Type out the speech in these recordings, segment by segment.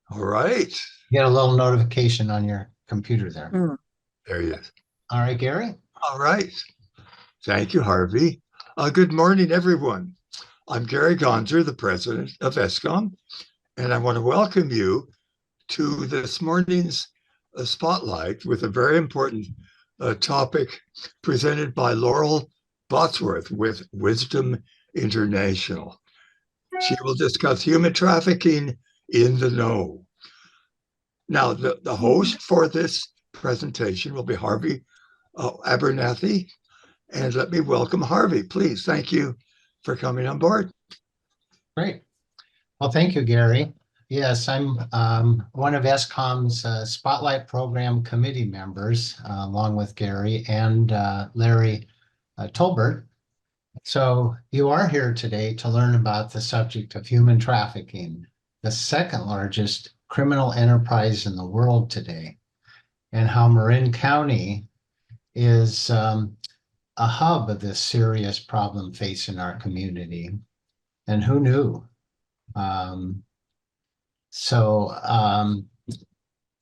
All right. Get a little notification on your computer there. Mm. There he is. All right, Gary. All right. Thank you, Harvey. Good morning, everyone. I'm Gary Gonzer, the president of ESCOM, and I want to welcome you to this morning's spotlight with a very important topic presented by Laurel Botsworth with Wisdom International. She will discuss human trafficking in the know. Now, the host for this presentation will be Harvey Abernathy. And let me welcome Harvey, please. Thank you for coming on board. Great. Well, thank you, Gary. Yes, I'm one of ESCOM's Spotlight Program committee members, along with Gary and Larry Tolbert. So you are here today to learn about the subject of human trafficking, the second largest criminal enterprise in the world today, and how Marin County is a hub of this serious problem facing our community. And who knew? Um, so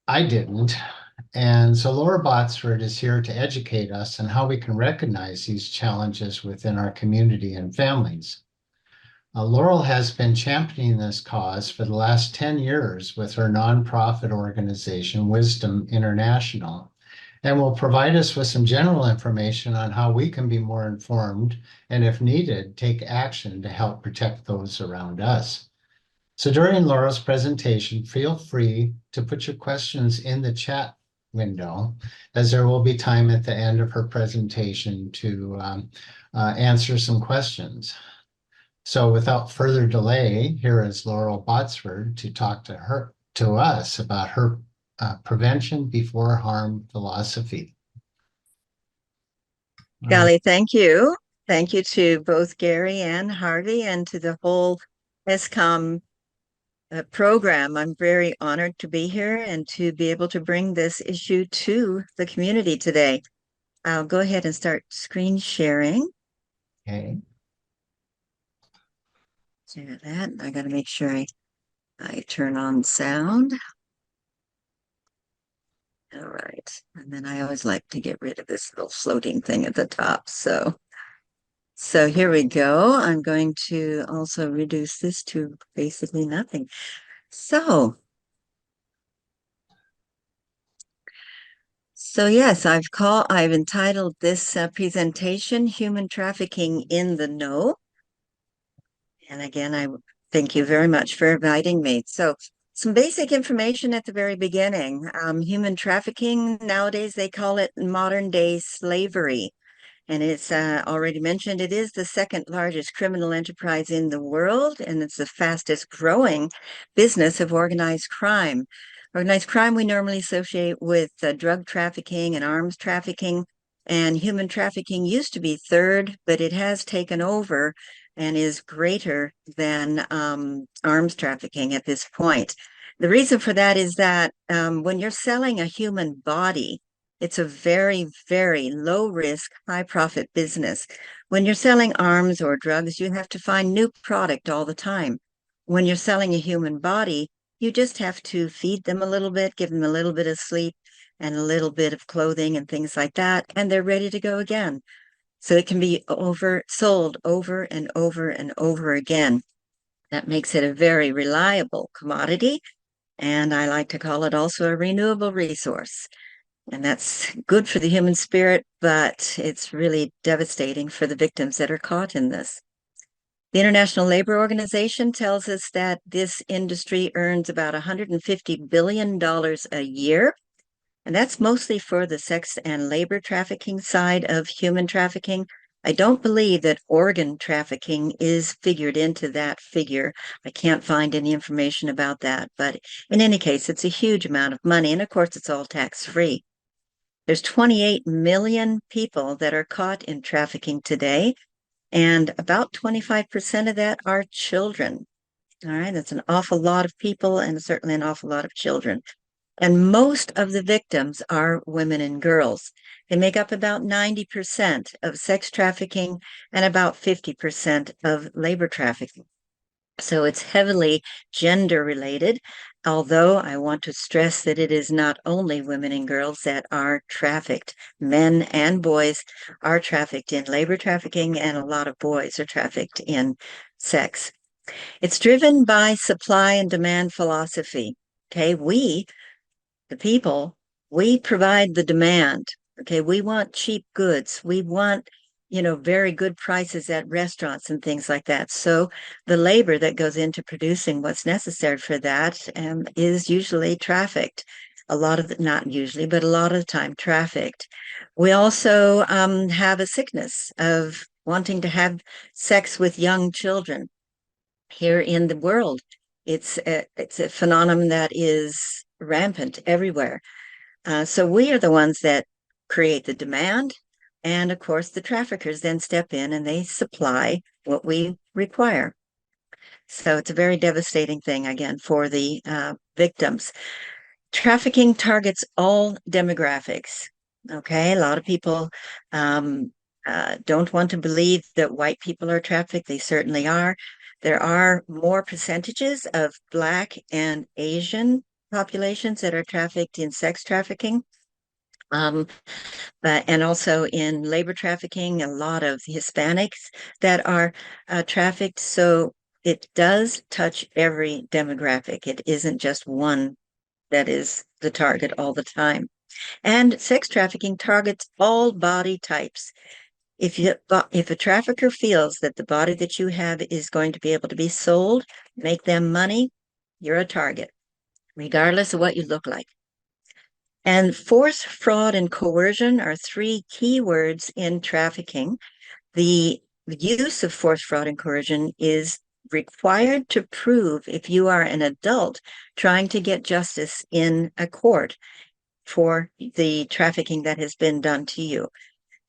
I didn't. And so Laura Botsford is here to educate us on how we can recognize these challenges within our community and families. Laurel has been championing this cause for the last 10 years with her nonprofit organization, Wisdom International, and will provide us with some general information on how we can be more informed and, if needed, take action to help protect those around us. So during Laurel's presentation, feel free to put your questions in the chat window, as there will be time at the end of her presentation to answer some questions. So without further delay, here is Laurel Botsford to talk to us about her prevention before harm philosophy. Golly, thank you. Thank you to both Gary and Harvey and to the whole ESCOM program. I'm very honored to be here and to be able to bring this issue to the community today. I'll go ahead and start screen sharing. Okay. Do that. I got to make sure I turn on sound. All right. And then I always like to get rid of this little floating thing at the top. So here we go. I'm going to also reduce this to basically nothing. So yes, I've entitled this presentation Human Trafficking in the Know. And again, I thank you very much for inviting me. So some basic information at the very beginning. Human trafficking, nowadays they call it modern day slavery. And it's already mentioned, it is the second largest criminal enterprise in the world, and it's the fastest growing business of organized crime. Organized crime we normally associate with drug trafficking and arms trafficking, and human trafficking used to be third, but it has taken over and is greater than arms trafficking at this point. The reason for that is that when you're selling a human body, it's a very, very low risk, high profit business. When you're selling arms or drugs, you have to find new product all the time. When you're selling a human body, you just have to feed them a little bit, give them a little bit of sleep and a little bit of clothing and things like that, and they're ready to go again. So it can be sold over and over and over again. That makes it a very reliable commodity, and I like to call it also a renewable resource. And that's good for the human spirit, but it's really devastating for the victims that are caught in this. The International Labor Organization tells us that this industry earns about $150 billion a year. And that's mostly for the sex and labor trafficking side of human trafficking. I don't believe that organ trafficking is figured into that figure. I can't find any information about that. But in any case, it's a huge amount of money. And of course, it's all tax-free. There's 28 million people that are caught in trafficking today, and about 25% of that are children. All right, that's an awful lot of people and certainly an awful lot of children. And most of the victims are women and girls. They make up about 90% of sex trafficking and about 50% of labor trafficking. So it's heavily gender related. Although I want to stress that it is not only women and girls that are trafficked. Men and boys are trafficked in labor trafficking, and a lot of boys are trafficked in sex. It's driven by supply and demand philosophy. Okay, we, the people, we provide the demand. Okay, we want cheap goods. We want, very good prices at restaurants and things like that. So the labor that goes into producing what's necessary for that is usually trafficked. A lot of the, not usually, but a lot of the time trafficked. We also have a sickness of wanting to have sex with young children here in the world. It's a phenomenon that is rampant everywhere. So we are the ones that create the demand. And of course, the traffickers then step in and they supply what we require. So it's a very devastating thing, again, for the victims. Trafficking targets all demographics. Okay, a lot of people don't want to believe that white people are trafficked. They certainly are. There are more percentages of Black and Asian populations that are trafficked in sex trafficking. And also in labor trafficking, a lot of Hispanics that are trafficked. So it does touch every demographic. It isn't just one that is the target all the time. And sex trafficking targets all body types. If a trafficker feels that the body that you have is going to be able to be sold, make them money, you're a target, regardless of what you look like. And force, fraud, and coercion are three key words in trafficking. The use of force, fraud, and coercion is required to prove if you are an adult trying to get justice in a court for the trafficking that has been done to you.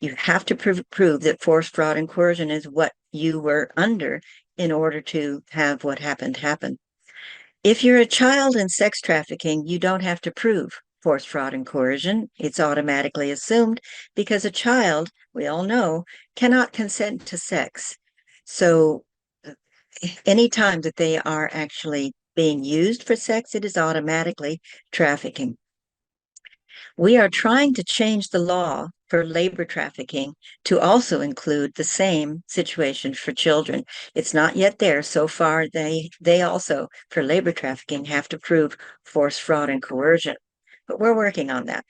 You have to prove that force, fraud, and coercion is what you were under in order to have what happened happen. If you're a child in sex trafficking, you don't have to prove force, fraud, and coercion. It's automatically assumed because a child, we all know, cannot consent to sex. So any time that they are actually being used for sex, it is automatically trafficking. We are trying to change the law for labor trafficking to also include the same situation for children. It's not yet there. So far, they also, for labor trafficking, have to prove force, fraud, and coercion. But we're working on that.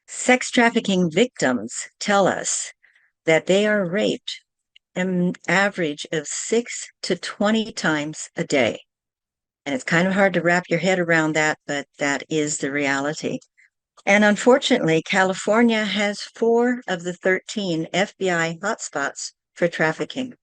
Sex trafficking victims tell us that they are raped an average of 6 to 20 times a day. And it's kind of hard to wrap your head around that, but that is the reality. And unfortunately, California has 4 of the 13 FBI hotspots for trafficking.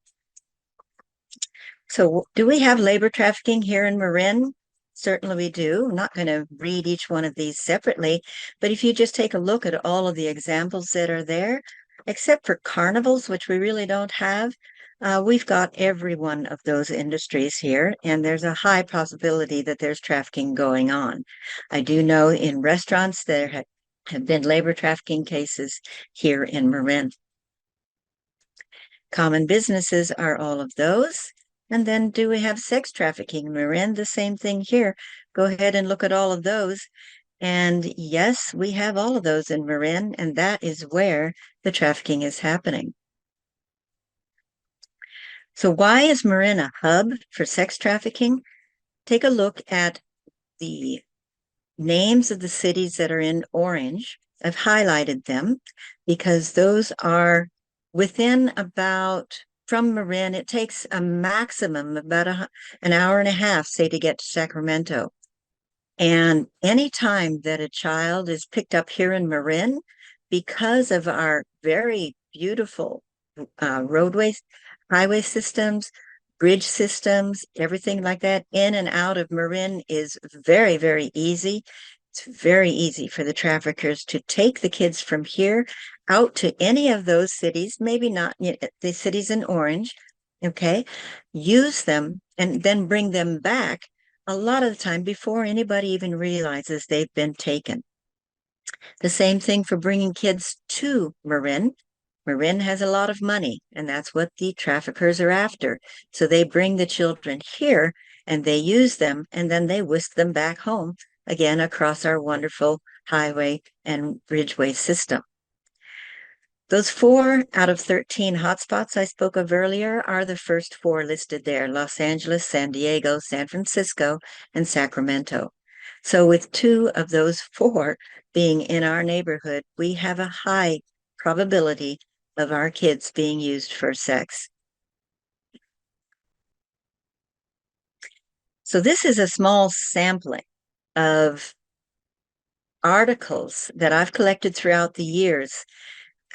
So do we have labor trafficking here in Marin? Certainly we do. I'm not going to read each one of these separately, but if you just take a look at all of the examples that are there, except for carnivals, which we really don't have, we've got every one of those industries here, and there's a high possibility that there's trafficking going on. I do know in restaurants there have been labor trafficking cases here in Marin. Common businesses are all of those. And then do we have sex trafficking in Marin? The same thing here. Go ahead and look at all of those. And yes, we have all of those in Marin, and that is where the trafficking is happening. So why is Marin a hub for sex trafficking? Take a look at the names of the cities that are in orange. I've highlighted them because those are within about, from Marin, it takes a maximum about an hour and a half, say, to get to Sacramento. And any time that a child is picked up here in Marin, because of our very beautiful roadways, highway systems, bridge systems, everything like that, in and out of Marin is very, very easy. It's very easy for the traffickers to take the kids from here out to any of those cities, maybe not the cities in orange, okay, use them and then bring them back a lot of the time before anybody even realizes they've been taken. The same thing for bringing kids to Marin. Marin has a lot of money, and that's what the traffickers are after. So they bring the children here and they use them, and then they whisk them back home again across our wonderful highway and ridgeway system. Those 4 out of 13 hotspots I spoke of earlier are the first 4 listed there: Los Angeles, San Diego, San Francisco, and Sacramento. So with 2 of those 4 being in our neighborhood, we have a high probability of our kids being used for sex. So this is a small sampling of articles that I've collected throughout the years.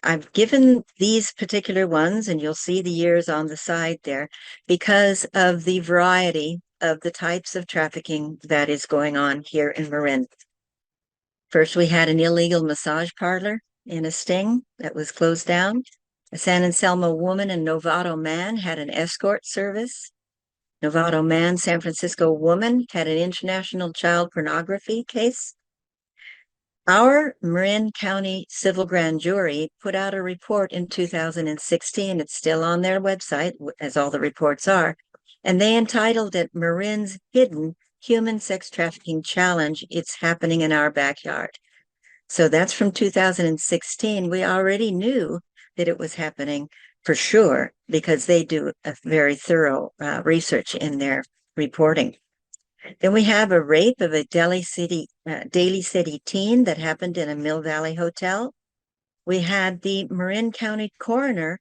I've given these particular ones, and you'll see the years on the side there, because of the variety of the types of trafficking that is going on here in Marin. First, we had an illegal massage parlor in Esting that was closed down. A San Anselmo woman and Novato man had an escort service. Novato man, San Francisco woman had an international child pornography case. Our Marin County Civil Grand Jury put out a report in 2016. It's still on their website, as all the reports are, and they entitled it Marin's Hidden Human Sex Trafficking Challenge. It's happening in our backyard. So that's from 2016. We already knew that it was happening for sure because they do a very thorough research in their reporting. Then we have a rape of a Daly City teen that happened in a Mill Valley hotel. We had the Marin County coroner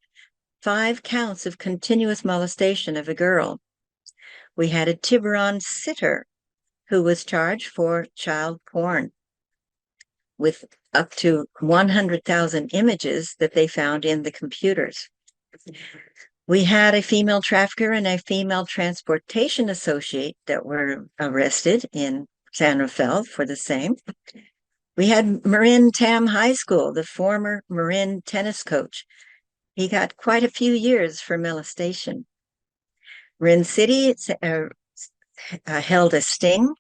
5 counts of continuous molestation of a girl. We had a Tiburon sitter who was charged for child porn with up to 100,000 images that they found in the computers. We had a female trafficker and a female transportation associate that were arrested in San Rafael for the same. We had Marin Tam High School, the former Marin tennis coach. He got quite a few years for molestation. Marin City held a sting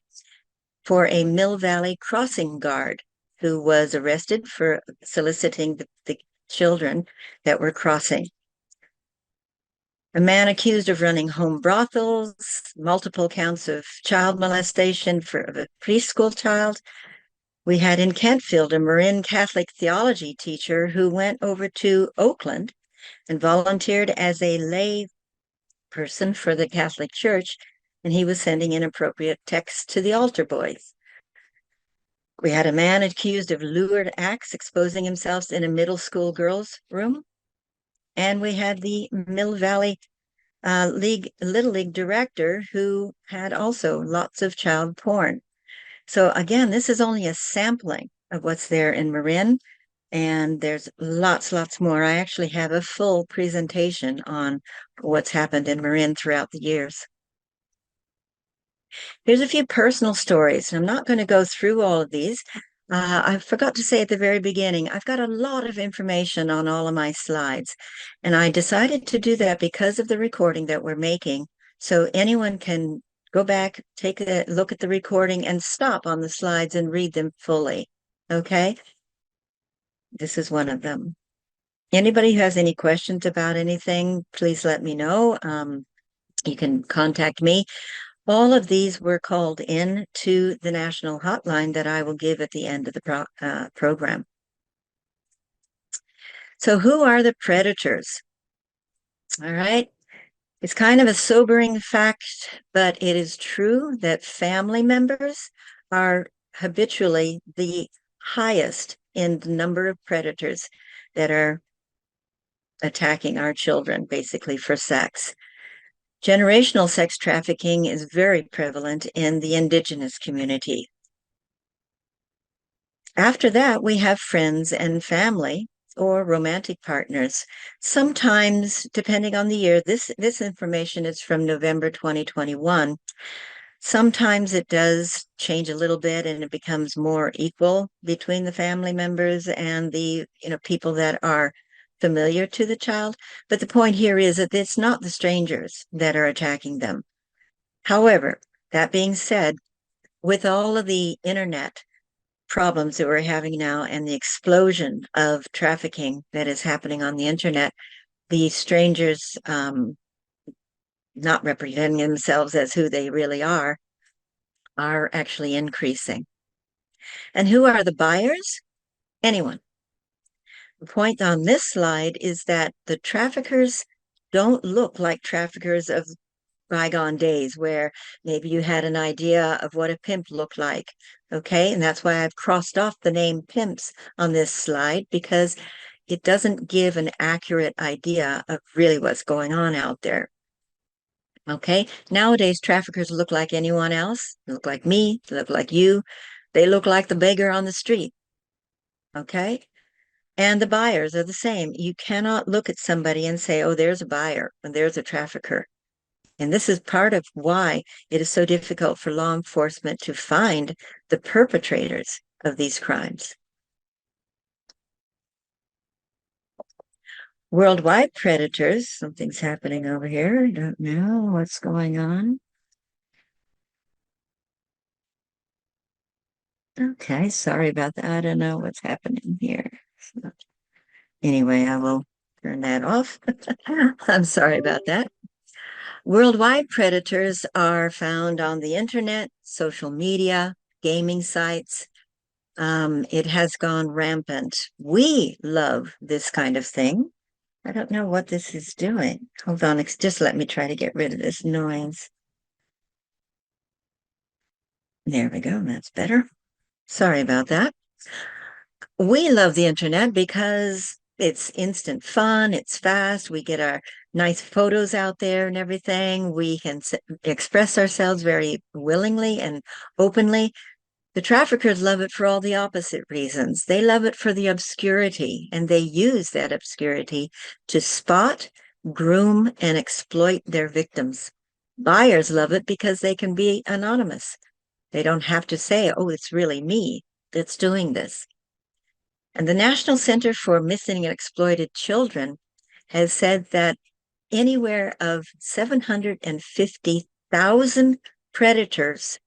for a Mill Valley crossing guard who was arrested for soliciting the children that were crossing. A man accused of running home brothels, multiple counts of child molestation for a preschool child. We had in Kentfield a Marin Catholic theology teacher who went over to Oakland and volunteered as a lay person for the Catholic Church, and he was sending inappropriate texts to the altar boys. We had a man accused of lewd acts exposing himself in a middle school girls' room. And we had the Mill Valley Little League director who had also lots of child porn. So again, this is only a sampling of what's there in Marin, and there's lots more. I actually have a full presentation on what's happened in Marin throughout the years. Here's a few personal stories. I'm not going to go through all of these. I forgot to say at the very beginning, I've got a lot of information on all of my slides, and I decided to do that because of the recording that we're making. So anyone can go back, take a look at the recording and stop on the slides and read them fully. Okay? This is one of them. Anybody who has any questions about anything, please let me know. You can contact me. All of these were called in to the national hotline that I will give at the end of the program. So who are the predators? All right. It's kind of a sobering fact, but it is true that family members are habitually the highest in the number of predators that are attacking our children, basically for sex. Generational sex trafficking is very prevalent in the indigenous community. After that, we have friends and family or romantic partners. Sometimes, depending on the year, this information is from November 2021. Sometimes it does change a little bit and it becomes more equal between the family members and the people that are familiar to the child. But the point here is that it's not the strangers that are attacking them. However, that being said, with all of the internet problems that we're having now and the explosion of trafficking that is happening on the internet, the strangers not representing themselves as who they really are actually increasing. And who are the buyers? Anyone. The point on this slide is that the traffickers don't look like traffickers of bygone days where maybe you had an idea of what a pimp looked like. Okay, and that's why I've crossed off the name pimps on this slide, because it doesn't give an accurate idea of really what's going on out there. Okay, nowadays traffickers look like anyone else. They look like me, they look like you. They look like the beggar on the street. Okay, and the buyers are the same. You cannot look at somebody and say, oh, there's a buyer and there's a trafficker. And this is part of why it is so difficult for law enforcement to find the perpetrators of these crimes. Worldwide predators, something's happening over here. I don't know what's going on. Okay, sorry about that. I don't know what's happening here. So, anyway, I will turn that off. I'm sorry about that. Worldwide predators are found on the internet, social media, gaming sites. It has gone rampant. We love this kind of thing. I don't know what this is doing. Hold on, just let me try to get rid of this noise. There we go, that's better. Sorry about that. We love the internet because it's instant fun, it's fast, we get our nice photos out there and everything. We can express ourselves very willingly and openly. The traffickers love it for all the opposite reasons. They love it for the obscurity, and they use that obscurity to spot, groom, and exploit their victims. Buyers love it because they can be anonymous. They don't have to say, oh, it's really me that's doing this. And the National Center for Missing and Exploited Children has said that anywhere of 750,000 predators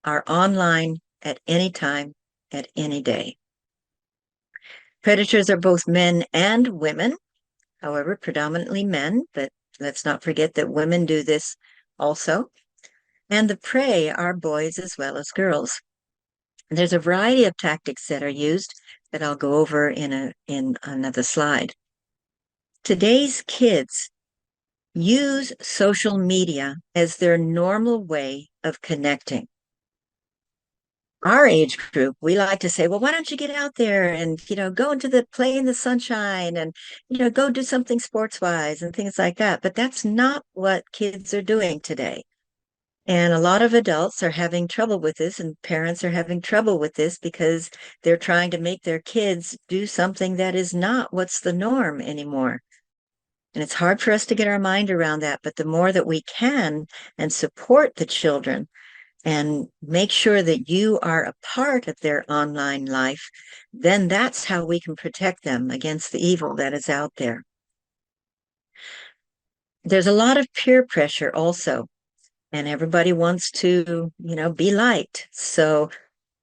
are online at any time, at any day. Predators are both men and women, however, predominantly men, but let's not forget that women do this also. And the prey are boys as well as girls. There's a variety of tactics that are used that I'll go over in another slide. Today's kids use social media as their normal way of connecting. Our age group, we like to say, well, why don't you get out there and, go into play in the sunshine and, go do something sports wise and things like that. But that's not what kids are doing today. And a lot of adults are having trouble with this, and parents are having trouble with this because they're trying to make their kids do something that is not what's the norm anymore. And it's hard for us to get our mind around that. But the more that we can and support the children and make sure that you are a part of their online life, then that's how we can protect them against the evil that is out there. There's a lot of peer pressure also, and everybody wants to, be liked. So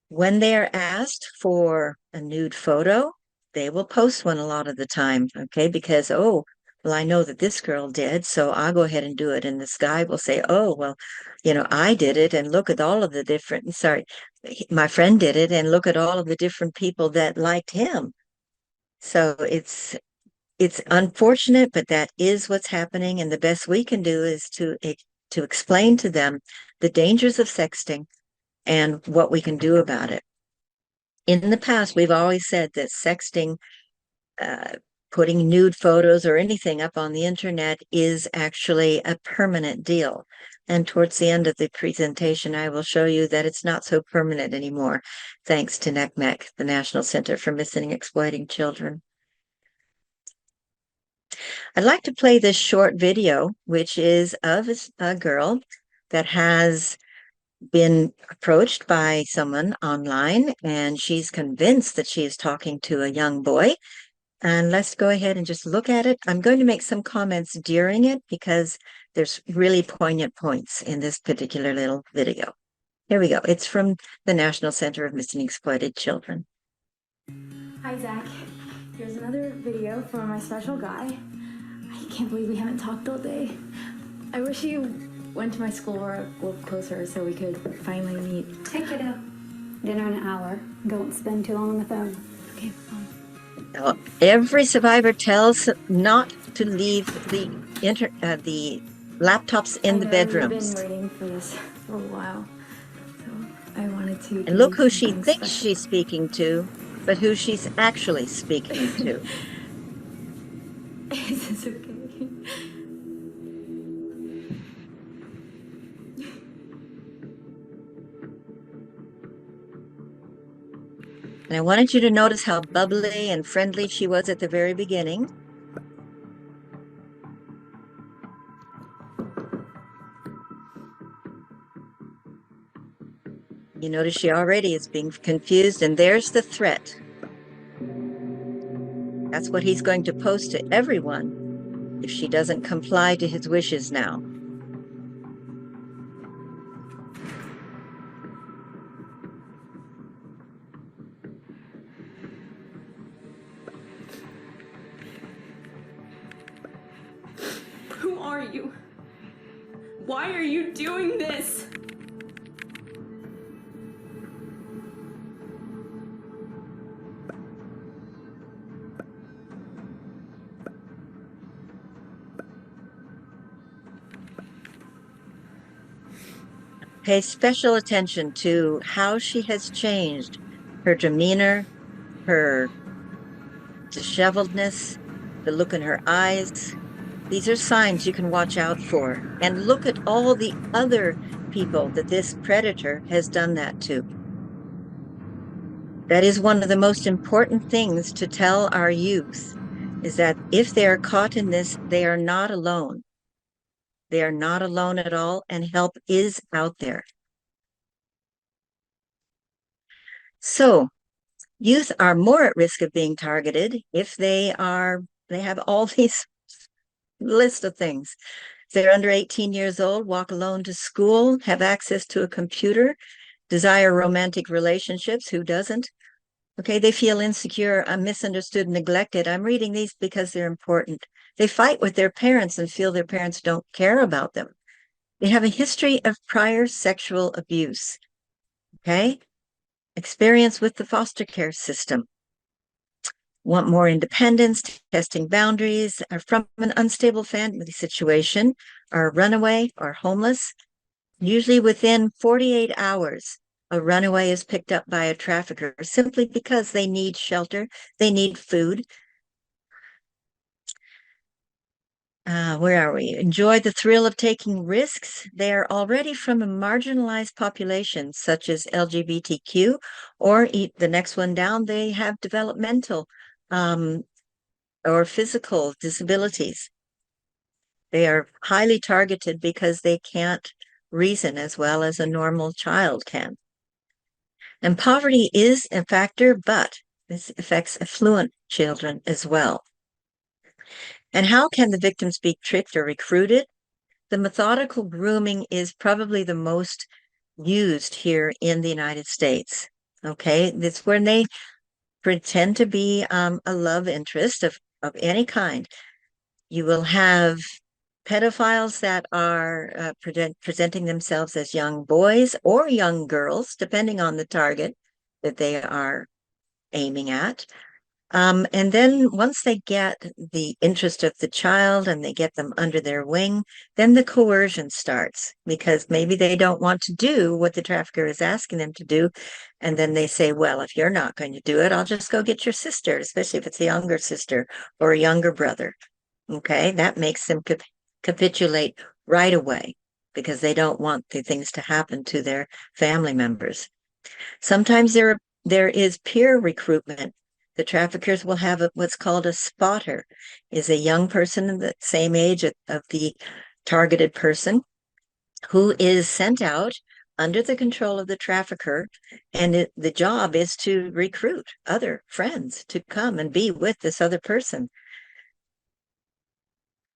when they are asked for a nude photo, they will post one a lot of the time, okay? Because, oh, well, I know that this girl did, so I'll go ahead and do it. And this guy will say, oh, well, I did it, and look at all of the different, my friend did it, and look at all of the different people that liked him. So it's unfortunate, but that is what's happening. And the best we can do is to explain to them the dangers of sexting and what we can do about it. In the past, we've always said that sexting, putting nude photos or anything up on the internet is actually a permanent deal. And towards the end of the presentation, I will show you that it's not so permanent anymore, thanks to NCMEC, the National Center for Missing and Exploiting Children. I'd like to play this short video, which is of a girl that has been approached by someone online, and she's convinced that she is talking to a young boy. And let's go ahead and just look at it. I'm going to make some comments during it because there's really poignant points in this particular little video. Here we go. It's from the National Center of Missing and Exploited Children. Hi, Zach. Here's another video from my special guy. I can't believe we haven't talked all day. I wish you went to my school or a little closer so we could finally meet. Hey, kiddo. Dinner in an hour. Don't spend too long on the phone. Okay, Now, every survivor tells not to leave the laptops in the bedrooms. I've been waiting for this for a while, so I wanted to. And look who she something thinks special. she's speaking to, but who she's actually speaking to. Is this okay? And I wanted you to notice how bubbly and friendly she was at the very beginning. You notice she already is being confused, and there's the threat. That's what he's going to post to everyone if she doesn't comply to his wishes now. Who are you? Why are you doing this? Pay special attention to how she has changed, her demeanor, her disheveledness, the look in her eyes. These are signs you can watch out for. And look at all the other people that this predator has done that to. That is one of the most important things to tell our youth, is that if they are caught in this, they are not alone. They are not alone at all, and help is out there. So, youth are more at risk of being targeted if they have all these list of things. If they're under 18 years old, walk alone to school, have access to a computer, desire romantic relationships, who doesn't? Okay, they feel insecure, misunderstood, neglected. I'm reading these because they're important. They fight with their parents and feel their parents don't care about them. They have a history of prior sexual abuse. Okay, experience with the foster care system. Want more independence, testing boundaries, are from an unstable family situation, are runaway or homeless. Usually within 48 hours, a runaway is picked up by a trafficker simply because they need shelter, they need food. Where are we? Enjoy the thrill of taking risks. They are already from a marginalized population, such as LGBTQ, or the next one down, they have developmental or physical disabilities. They are highly targeted because they can't reason as well as a normal child can. And poverty is a factor, but this affects affluent children as well. And how can the victims be tricked or recruited? The methodical grooming is probably the most used here in the United States. Okay, that's when they pretend to be a love interest of any kind. You will have pedophiles that are presenting themselves as young boys or young girls, depending on the target that they are aiming at. And then once they get the interest of the child and they get them under their wing, then the coercion starts, because maybe they don't want to do what the trafficker is asking them to do. And then they say, well, if you're not going to do it, I'll just go get your sister, especially if it's a younger sister or a younger brother. Okay, that makes them capitulate right away because they don't want the things to happen to their family members. Sometimes there is peer recruitment. The traffickers will have what's called a spotter, is a young person the same age of the targeted person who is sent out under the control of the trafficker, and the job is to recruit other friends to come and be with this other person.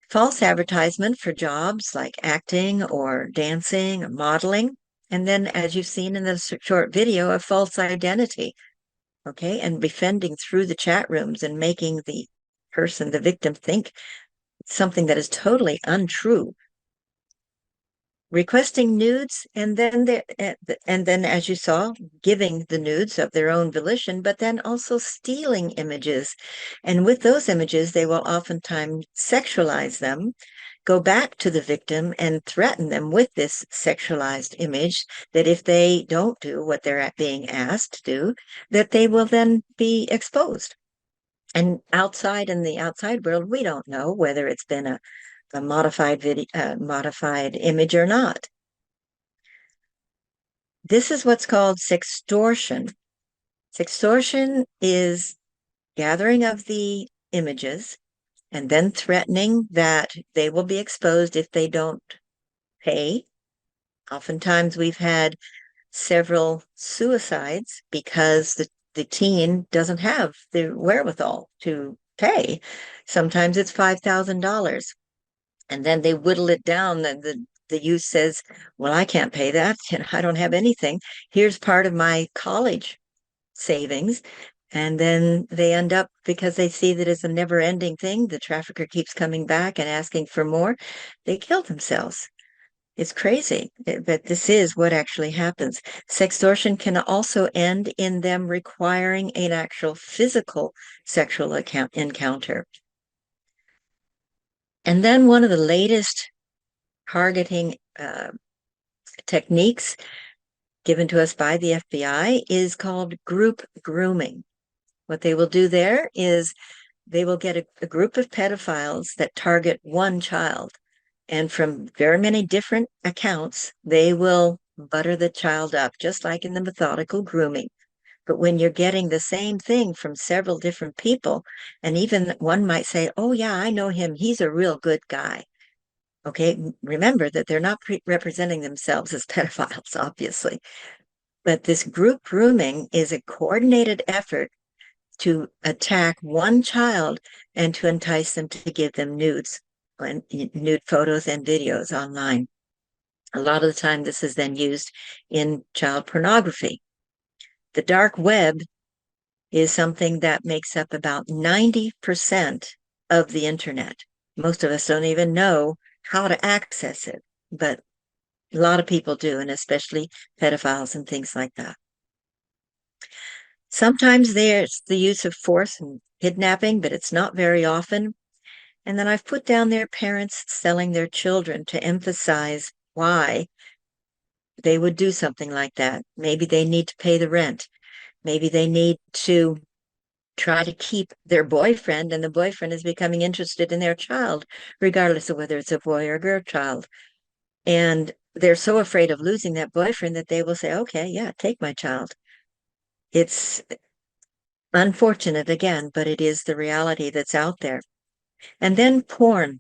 False advertisement for jobs like acting or dancing or modeling, And then, as you've seen in the short video, a false identity, okay, and befriending through the chat rooms and making the person, the victim, think something that is totally untrue. Requesting nudes, and then as you saw, giving the nudes of their own volition, but then also stealing images. And with those images, they will oftentimes sexualize them, go back to the victim and threaten them with this sexualized image that if they don't do what they're being asked to do, that they will then be exposed. And outside, in the outside world, we don't know whether it's been a modified video, modified image or not. This is what's called sextortion. Sextortion is gathering of the images and then threatening that they will be exposed if they don't pay. Oftentimes we've had several suicides because the teen doesn't have the wherewithal to pay. Sometimes it's $5,000. And then they whittle it down. The youth says, well, I can't pay that. I don't have anything. Here's part of my college savings. And then they end up, because they see that it's a never ending thing, the trafficker keeps coming back and asking for more, they kill themselves. It's crazy, but this is what actually happens. Sextortion can also end in them requiring an actual physical sexual encounter. And then one of the latest targeting techniques given to us by the FBI is called group grooming. What they will do there is they will get a group of pedophiles that target one child. And from very many different accounts, they will butter the child up, just like in the methodical grooming. But when you're getting the same thing from several different people, and even one might say, oh, yeah, I know him. He's a real good guy. Okay, remember that they're not representing themselves as pedophiles, obviously. But this group grooming is a coordinated effort to attack one child and to entice them to give them nudes and nude photos and videos online. A lot of the time, this is then used in child pornography. The dark web is something that makes up about 90% of the internet. Most of us don't even know how to access it, but a lot of people do, and especially pedophiles and things like that. Sometimes there's the use of force and kidnapping, but it's not very often. And then I've put down there parents selling their children to emphasize why they would do something like that. Maybe they need to pay the rent. Maybe they need to try to keep their boyfriend, and the boyfriend is becoming interested in their child, regardless of whether it's a boy or girl child. And they're so afraid of losing that boyfriend that they will say, okay, yeah, take my child. It's unfortunate again, but it is the reality that's out there. And then porn.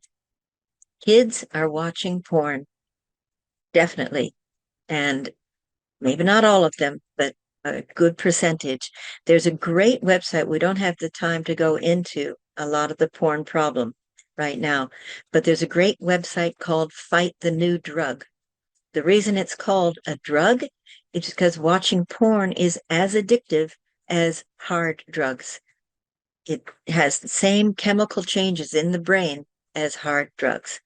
Kids are watching porn, definitely. And maybe not all of them, but a good percentage. There's a great website. We don't have the time to go into a lot of the porn problem right now, but there's a great website called Fight the New Drug. The reason it's called a drug is because watching porn is as addictive as hard drugs. It has the same chemical changes in the brain as hard drugs.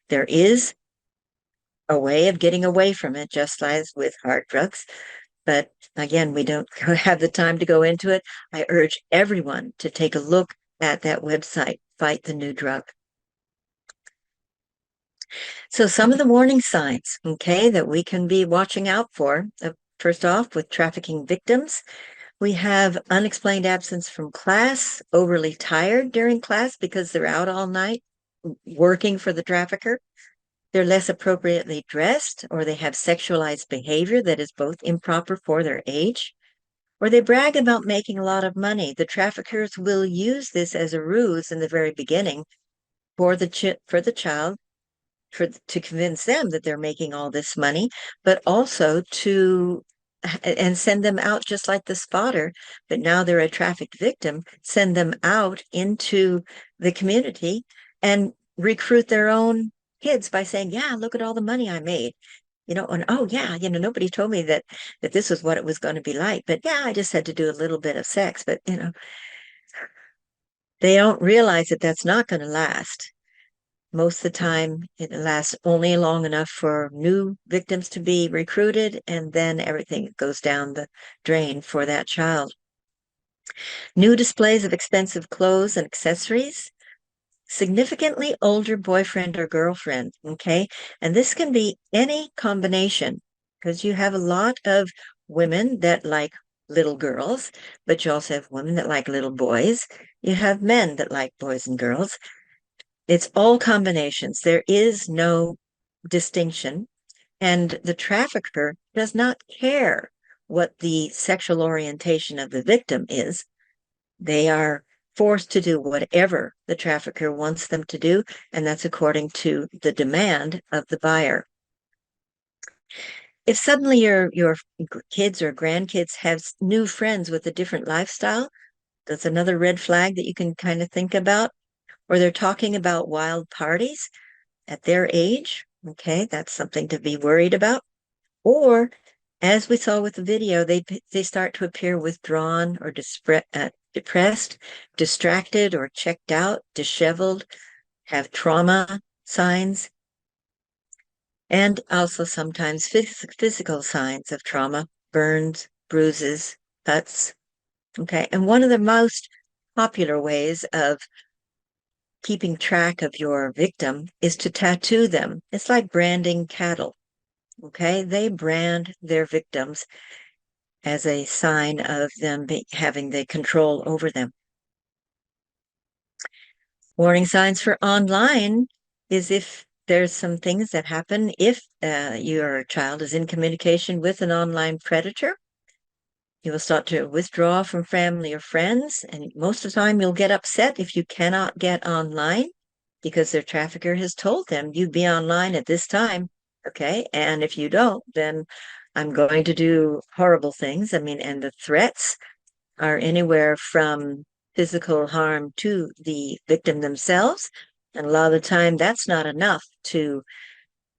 There is a way of getting away from it, just as with hard drugs. But again, we don't have the time to go into it. I urge everyone to take a look at that website, Fight the New Drug. So some of the warning signs, okay, that we can be watching out for. First off, with trafficking victims, we have unexplained absence from class, overly tired during class because they're out all night working for the trafficker. They're less appropriately dressed, or they have sexualized behavior that is both improper for their age, or they brag about making a lot of money. The traffickers will use this as a ruse in the very beginning for the child, to convince them that they're making all this money, but also and send them out just like the spotter, but now they're a trafficked victim, send them out into the community and recruit their own kids by saying, yeah, look at all the money I made. And oh yeah, nobody told me that this was what it was going to be like. But yeah, I just had to do a little bit of sex. But they don't realize that that's not going to last. Most of the time, it lasts only long enough for new victims to be recruited, and then everything goes down the drain for that child. New displays of expensive clothes and accessories, significantly older boyfriend or girlfriend, okay? And this can be any combination because you have a lot of women that like little girls, but you also have women that like little boys. You have men that like boys and girls. It's all combinations. There is no distinction. And the trafficker does not care what the sexual orientation of the victim is. They are forced to do whatever the trafficker wants them to do, and that's according to the demand of the buyer. If suddenly your kids or grandkids have new friends with a different lifestyle, that's another red flag that you can kind of think about. Or they're talking about wild parties at their age, okay, that's something to be worried about. Or, as we saw with the video, they start to appear withdrawn or depressed, distracted or checked out, disheveled, have trauma signs, and also sometimes physical signs of trauma, burns, bruises, cuts. Okay, and one of the most popular ways of keeping track of your victim is to tattoo them. It's like branding cattle. Okay, they brand their victims as a sign of them having the control over them. Warning signs for online is if there's some things that happen if your child is in communication with an online predator. You will start to withdraw from family or friends, and most of the time you'll get upset if you cannot get online because their trafficker has told them you'd be online at this time. Okay, and if you don't, then I'm going to do horrible things. I mean, and the threats are anywhere from physical harm to the victim themselves. And a lot of the time, that's not enough to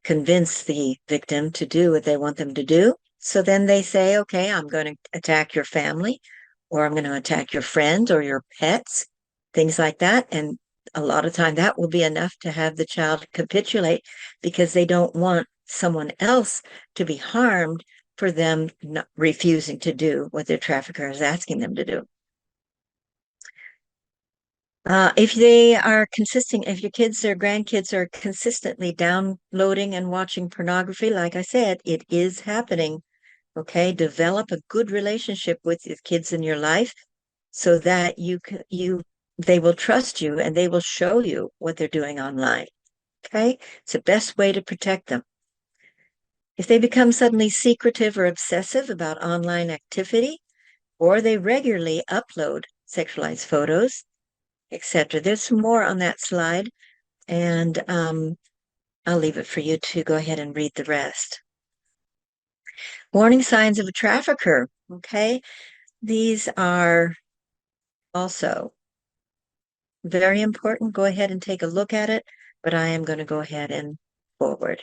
convince the victim to do what they want them to do. So then they say, okay, I'm going to attack your family, or I'm going to attack your friends or your pets, things like that. And a lot of time that will be enough to have the child capitulate because they don't want someone else to be harmed for them not refusing to do what their trafficker is asking them to do. If your kids or grandkids are consistently downloading and watching pornography, like I said, it is happening. Okay, develop a good relationship with the kids in your life so that they will trust you and they will show you what they're doing online. Okay, it's the best way to protect them. If they become suddenly secretive or obsessive about online activity, or they regularly upload sexualized photos, etc. There's some more on that slide, and I'll leave it for you to go ahead and read the rest. Warning signs of a trafficker. Okay, these are also very important. Go ahead and take a look at it, but I am going to go ahead and forward.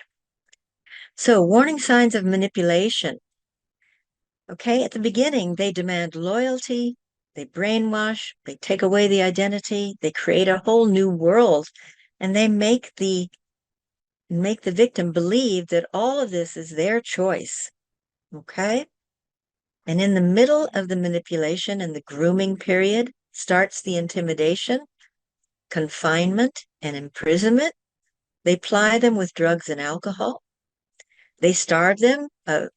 So, warning signs of manipulation. Okay, at the beginning, they demand loyalty, they brainwash, they take away the identity, they create a whole new world, and they make the victim believe that all of this is their choice. Okay? And in the middle of the manipulation and the grooming period starts the intimidation, confinement, and imprisonment. They ply them with drugs and alcohol. They starve them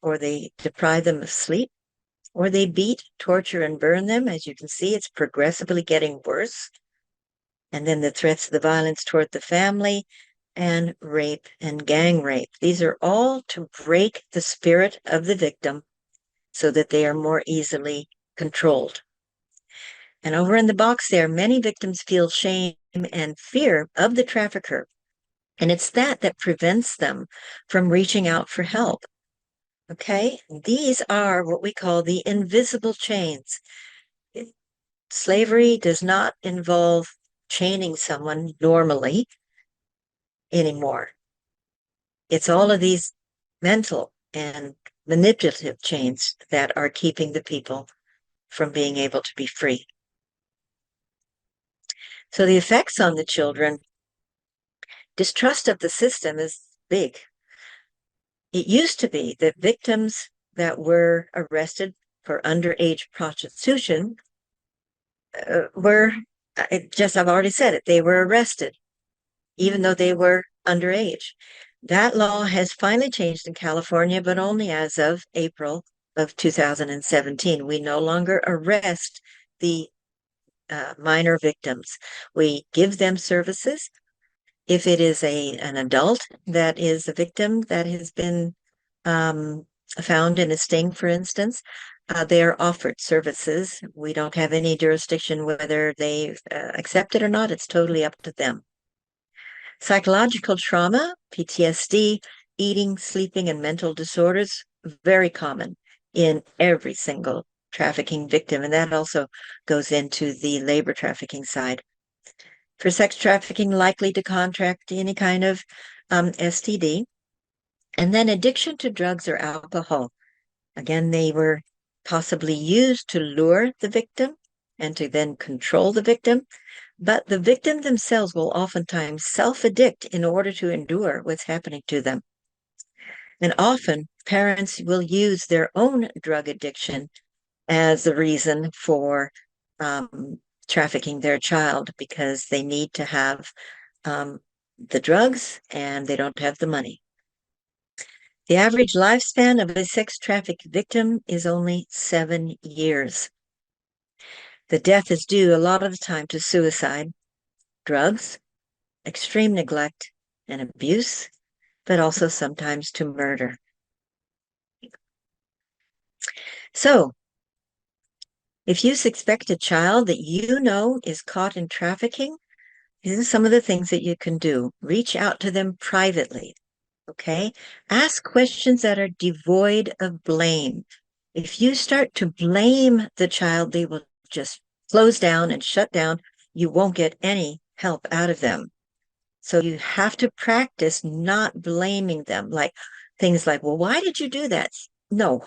or they deprive them of sleep, or they beat, torture, and burn them. As you can see, it's progressively getting worse. And then the threats of the violence toward the family and rape and gang rape. These are all to break the spirit of the victim so that they are more easily controlled. And over in the box there, many victims feel shame and fear of the trafficker. And it's that prevents them from reaching out for help. Okay, these are what we call the invisible chains. Slavery does not involve chaining someone normally anymore. It's all of these mental and manipulative chains that are keeping the people from being able to be free. So the effects on the children, distrust of the system is big. It used to be that victims that were arrested for underage prostitution were, I've already said it, they were arrested, even though they were underage. That law has finally changed in California, but only as of April of 2017. We no longer arrest the minor victims. We give them services. If it is an adult that is a victim that has been found in a sting, for instance, they are offered services. We don't have any jurisdiction whether they accept it or not. It's totally up to them. Psychological trauma, PTSD, eating, sleeping, and mental disorders, very common in every single trafficking victim. And that also goes into the labor trafficking side. For sex trafficking, likely to contract any kind of STD. And then addiction to drugs or alcohol. Again, they were possibly used to lure the victim and to then control the victim. But the victim themselves will oftentimes self-addict in order to endure what's happening to them. And often parents will use their own drug addiction as the reason for trafficking their child because they need to have the drugs and they don't have the money. The average lifespan of a sex trafficked victim is only 7 years. The death is due a lot of the time to suicide, drugs, extreme neglect and abuse, but also sometimes to murder. So, if you suspect a child that you know is caught in trafficking, these are some of the things that you can do. Reach out to them privately, okay? Ask questions that are devoid of blame. If you start to blame the child, they will just close down and shut down. You won't get any help out of them. So you have to practice not blaming them, like things like, well, why did you do that? No,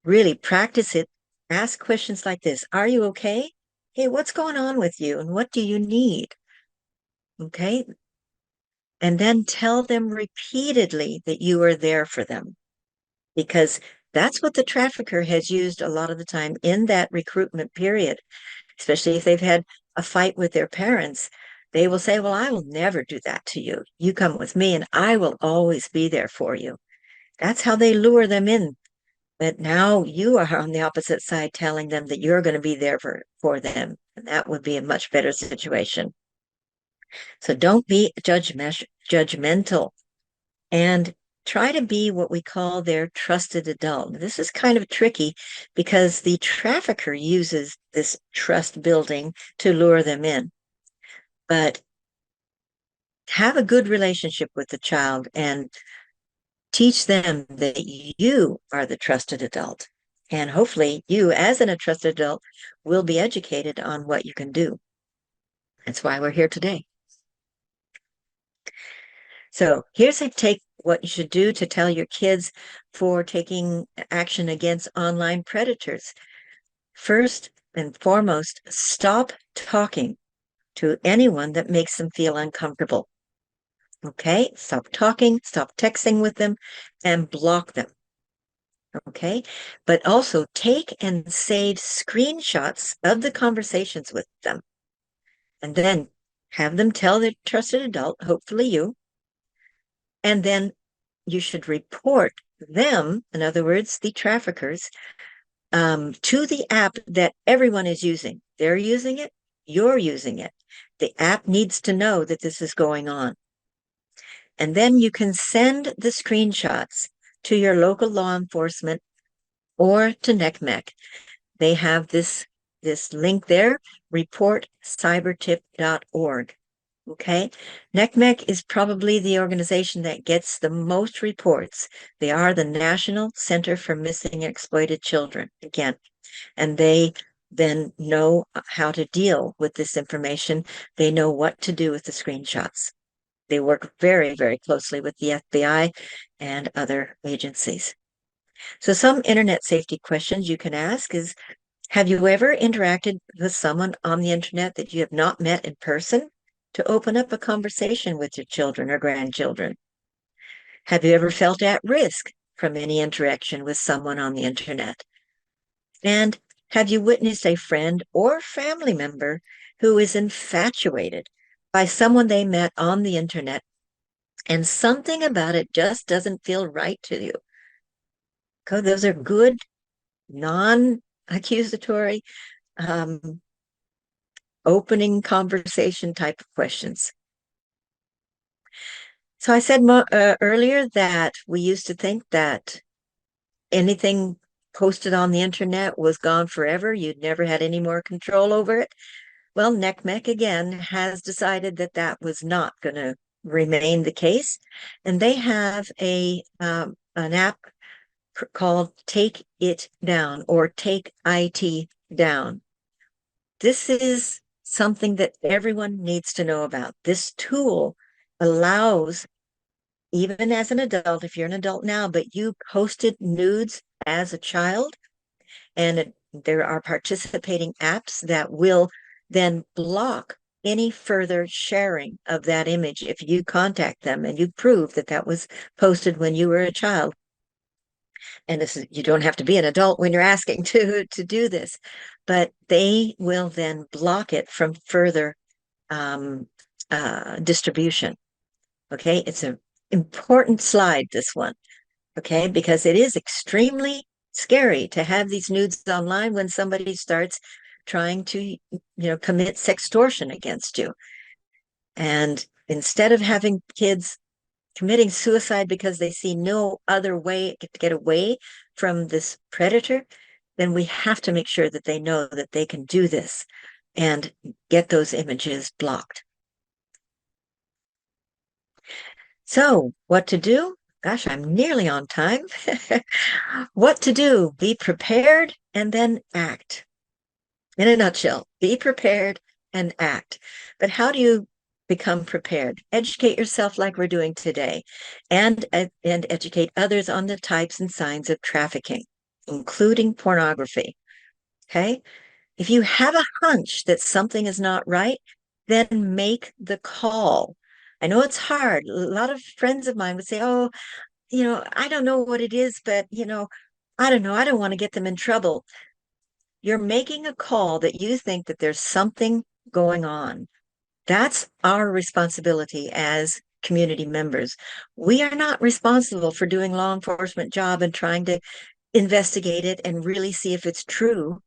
really practice it. Ask questions like this. Are you okay? Hey, what's going on with you? And what do you need? Okay. And then tell them repeatedly that you are there for them, because that's what the trafficker has used a lot of the time in that recruitment period, especially if they've had a fight with their parents. They will say, well, I will never do that to you. You come with me and I will always be there for you. That's how they lure them in. But now you are on the opposite side telling them that you're going to be there for them. And that would be a much better situation. So don't be judgmental and try to be what we call their trusted adult. This is kind of tricky because the trafficker uses this trust building to lure them in. But have a good relationship with the child and teach them that you are the trusted adult. And hopefully you, as a trusted adult, will be educated on what you can do. That's why we're here today. So here's what you should do to tell your kids for taking action against online predators. First and foremost, stop talking to anyone that makes them feel uncomfortable. Okay, stop talking, stop texting with them, and block them. Okay, but also take and save screenshots of the conversations with them. And then have them tell their trusted adult, hopefully you, and then you should report them, in other words, the traffickers, to the app that everyone is using. They're using it, you're using it. The app needs to know that this is going on. And then you can send the screenshots to your local law enforcement or to NCMEC. They have this link there, reportcybertip.org. Okay, NCMEC is probably the organization that gets the most reports. They are the National Center for Missing and Exploited Children, again, and they then know how to deal with this information. They know what to do with the screenshots. They work very, very closely with the FBI and other agencies. So some internet safety questions you can ask is, have you ever interacted with someone on the internet that you have not met in person to open up a conversation with your children or grandchildren? Have you ever felt at risk from any interaction with someone on the internet? And have you witnessed a friend or family member who is infatuated by someone they met on the internet and something about it just doesn't feel right to you? Those are good, non-accusatory, opening conversation type of questions. So I said earlier that we used to think that anything posted on the internet was gone forever. You'd never had any more control over it. Well, NCMEC again has decided that that was not going to remain the case. And they have an app called Take It Down or Take IT Down. This is something that everyone needs to know about. This tool allows, even as an adult, if you're an adult now, but you posted nudes as a child, and there are participating apps that will then block any further sharing of that image if you contact them and you prove that that was posted when you were a child. And you don't have to be an adult when you're asking to do this, but they will then block it from further distribution. Okay, it's an important slide, this one. Okay, because it is extremely scary to have these nudes online when somebody starts trying to, commit sextortion against you. And instead of having kids committing suicide because they see no other way to get away from this predator, then we have to make sure that they know that they can do this and get those images blocked. So what to do? Gosh, I'm nearly on time. What to do? Be prepared and then act. In a nutshell, be prepared and act. But how do you become prepared? Educate yourself like we're doing today, and educate others on the types and signs of trafficking, including pornography. Okay? If you have a hunch that something is not right, then make the call. I know it's hard. A lot of friends of mine would say, oh, I don't know what it is, but, I don't know. I don't want to get them in trouble. You're making a call that you think that there's something going on. That's our responsibility as community members. We are not responsible for doing law enforcement job and trying to investigate it and really see if it's true.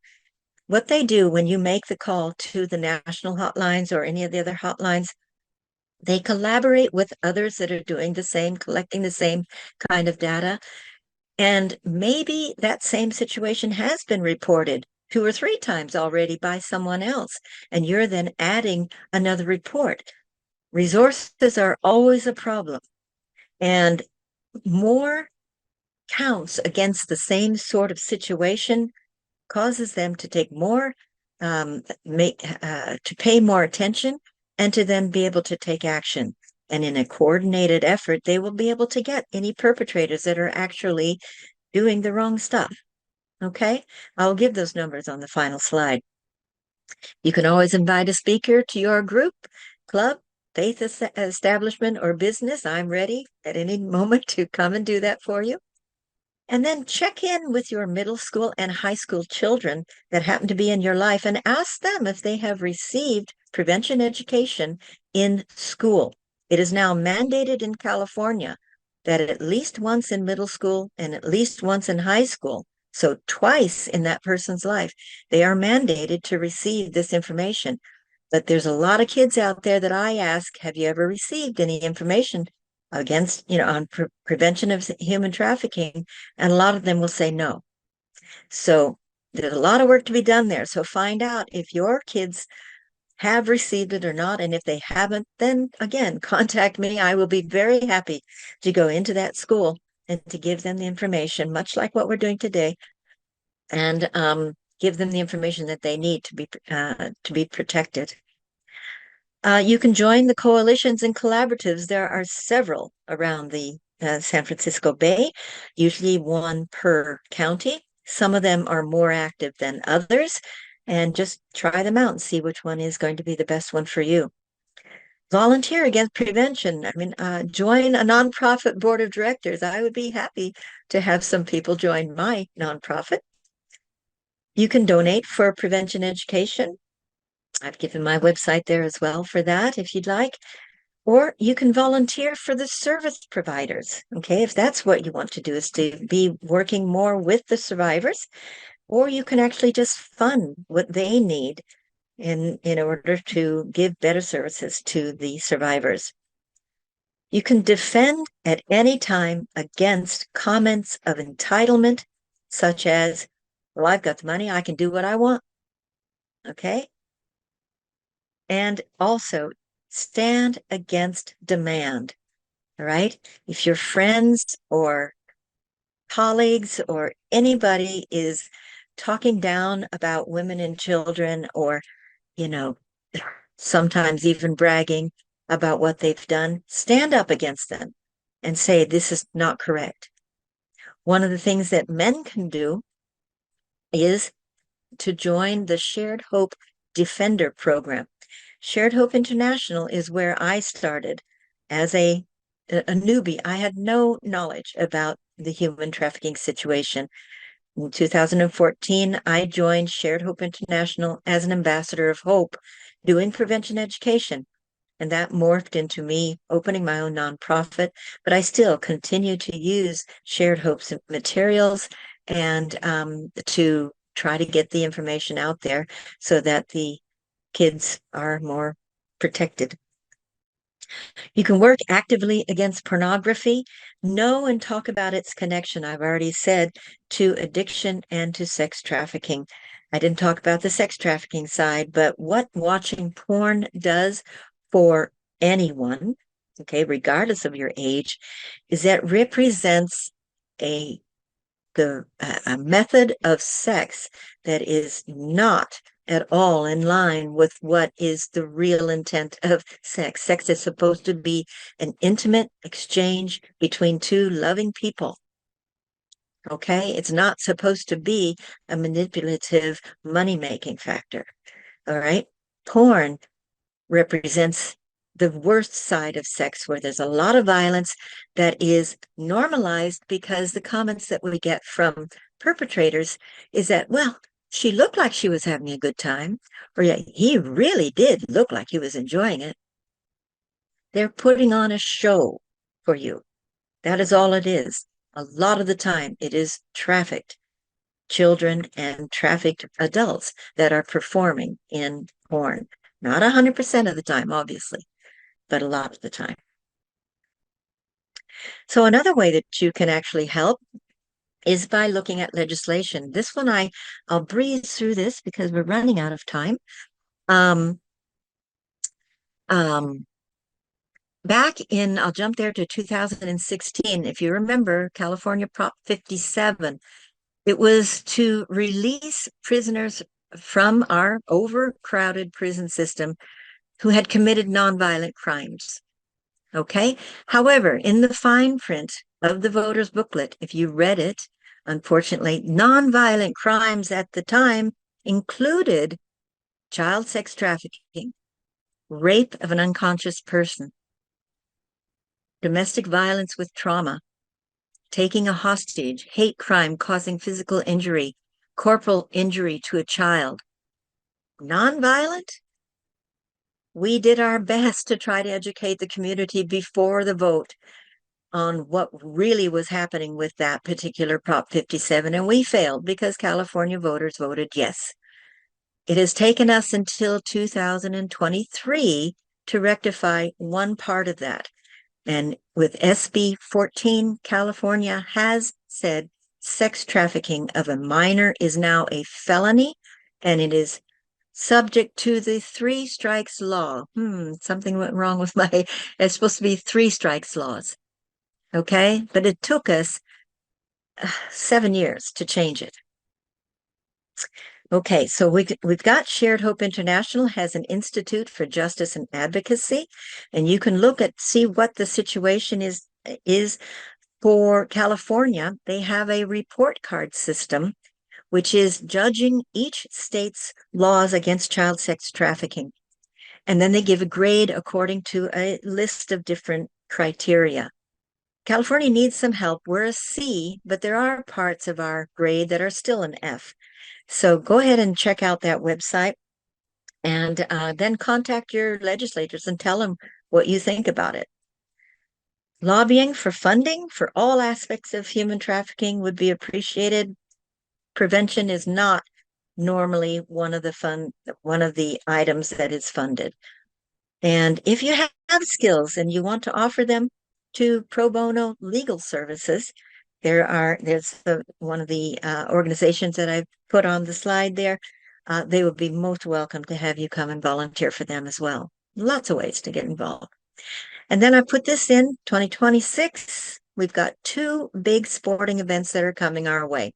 What they do when you make the call to the national hotlines or any of the other hotlines, they collaborate with others that are doing the same, collecting the same kind of data. And maybe that same situation has been reported 2 or 3 times already by someone else, and you're then adding another report. Resources are always a problem, and more counts against the same sort of situation causes them to take more, to pay more attention, and to then be able to take action. And in a coordinated effort, they will be able to get any perpetrators that are actually doing the wrong stuff. Okay, I'll give those numbers on the final slide. You can always invite a speaker to your group, club, faith establishment, or business. I'm ready at any moment to come and do that for you. And then check in with your middle school and high school children that happen to be in your life and ask them if they have received prevention education in school. It is now mandated in California that at least once in middle school and at least once in high school, so twice in that person's life, they are mandated to receive this information. But there's a lot of kids out there that I ask, have you ever received any information against, on prevention of human trafficking? And a lot of them will say no. So there's a lot of work to be done there. So find out if your kids have received it or not. And if they haven't, then again, contact me. I will be very happy to go into that school and to give them the information, much like what we're doing today, and give them the information that they need to be protected. You can join the coalitions and collaboratives. There are several around the San Francisco Bay, usually one per county. Some of them are more active than others, and just try them out and see which one is going to be the best one for you. Volunteer against prevention. I mean, join a nonprofit board of directors. I would be happy to have some people join my nonprofit. You can donate for prevention education. I've given my website there as well for that if you'd like. Or you can volunteer for the service providers. Okay, if that's what you want to do, is to be working more with the survivors, or you can actually just fund what they need in order to give better services to the survivors. You can defend at any time against comments of entitlement, such as, well, I've got the money, I can do what I want. Okay. And also stand against demand. All right. If your friends or colleagues or anybody is talking down about women and children, or, you know, sometimes even bragging about what they've done, stand up against them and say, this is not correct. One of the things that men can do is to join the Shared Hope Defender Program. Shared Hope International is where I started as a newbie. I had no knowledge about the human trafficking situation. In 2014, I joined Shared Hope International as an ambassador of hope, doing prevention education. And that morphed into me opening my own nonprofit, but I still continue to use Shared Hope's materials and to try to get the information out there so that the kids are more protected. You can work actively against pornography, know and talk about its connection, I've already said, to addiction and to sex trafficking. I didn't talk about the sex trafficking side, but what watching porn does for anyone, okay, regardless of your age, is that represents a method of sex that is not at all in line with what is the real intent of sex. Sex is supposed to be an intimate exchange between two loving people. Okay, it's not supposed to be a manipulative money-making factor. All right, porn represents the worst side of sex, where there's a lot of violence that is normalized because the comments that we get from perpetrators is that, well, she looked like she was having a good time, or yeah, he really did look like he was enjoying it. They're putting on a show for you. That is all it is. A lot of the time, it is trafficked children and trafficked adults that are performing in porn. Not 100% of the time, obviously, but a lot of the time. So another way that you can actually help is by looking at legislation. This one, I'll breeze through this because we're running out of time. Back in, I'll jump there to 2016. If you remember, California Prop 57, it was to release prisoners from our overcrowded prison system who had committed nonviolent crimes. Okay. However, in the fine print of the voter's booklet, if you read it, unfortunately, nonviolent crimes at the time included child sex trafficking, rape of an unconscious person, domestic violence with trauma, taking a hostage, hate crime causing physical injury, corporal injury to a child. Nonviolent? We did our best to try to educate the community before the vote on what really was happening with that particular Prop 57, and we failed because California voters voted yes. It has taken us until 2023 to rectify one part of that. And with SB 14, California has said sex trafficking of a minor is now a felony, and it is subject to the three strikes law. Something went wrong with it's supposed to be three strikes laws. Okay, but it took us 7 years to change it. Okay, so we've got Shared Hope International has an Institute for Justice and Advocacy, and you can see what the situation is for California. They have a report card system, which is judging each state's laws against child sex trafficking. And then they give a grade according to a list of different criteria. California needs some help. We're a C, but there are parts of our grade that are still an F. So go ahead and check out that website and then contact your legislators and tell them what you think about it. Lobbying for funding for all aspects of human trafficking would be appreciated. Prevention is not normally one of the items that is funded. And if you have skills and you want to offer them to pro bono legal services, there's one of the organizations that I've put on the slide there. They would be most welcome to have you come and volunteer for them as well. Lots of ways to get involved. And then I put this in 2026. We've got 2 big sporting events that are coming our way: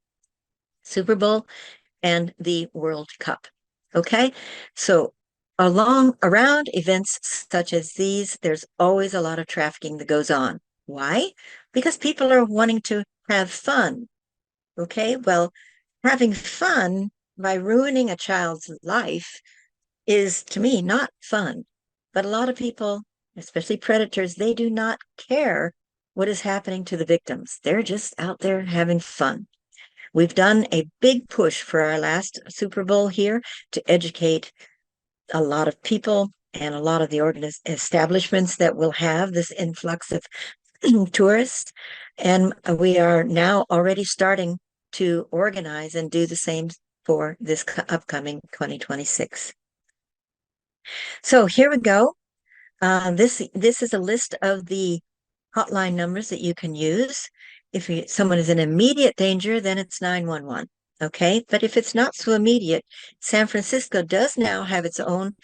Super Bowl and the World Cup. Okay, so around events such as these, there's always a lot of trafficking that goes on. Why? Because people are wanting to have fun. Okay, well, having fun by ruining a child's life is, to me, not fun. But a lot of people, especially predators, they do not care what is happening to the victims. They're just out there having fun. We've done a big push for our last Super Bowl here to educate a lot of people and a lot of the establishments that will have this influx of tourists. And we are now already starting to organize and do the same for this upcoming 2026. So here we go. This is a list of the hotline numbers that you can use. If someone is in immediate danger, then it's 911. Okay, but if it's not so immediate, San Francisco does now have its own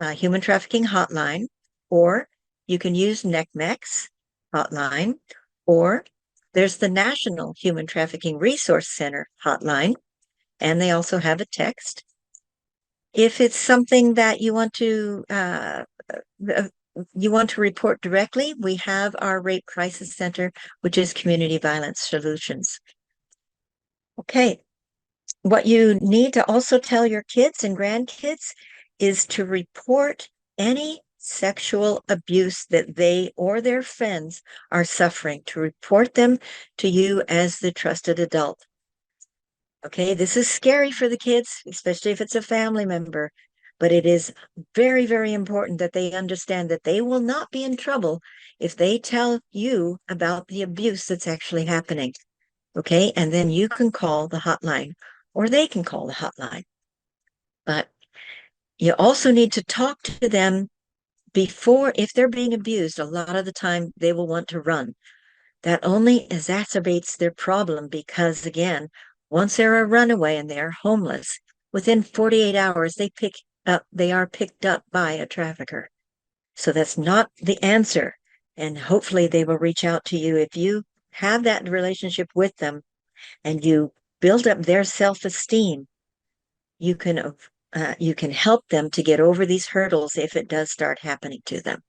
human trafficking hotline, or you can use NECMEX hotline, or there's the National Human Trafficking Resource Center hotline, and they also have a text. If it's something that you want to report directly, we have our Rape Crisis Center, which is Community Violence Solutions. Okay, what you need to also tell your kids and grandkids is to report any sexual abuse that they or their friends are suffering, to report them to you as the trusted adult. Okay, this is scary for the kids, especially if it's a family member, but it is very, very important that they understand that they will not be in trouble if they tell you about the abuse that's actually happening. Okay, and then you can call the hotline, or they can call the hotline. But you also need to talk to them before, if they're being abused. A lot of the time they will want to run. That only exacerbates their problem because, again, once they're a runaway and they're homeless, within 48 hours they are picked up by a trafficker. So that's not the answer. And hopefully they will reach out to you if you have that relationship with them and you build up their self-esteem. You can help them to get over these hurdles if it does start happening to them,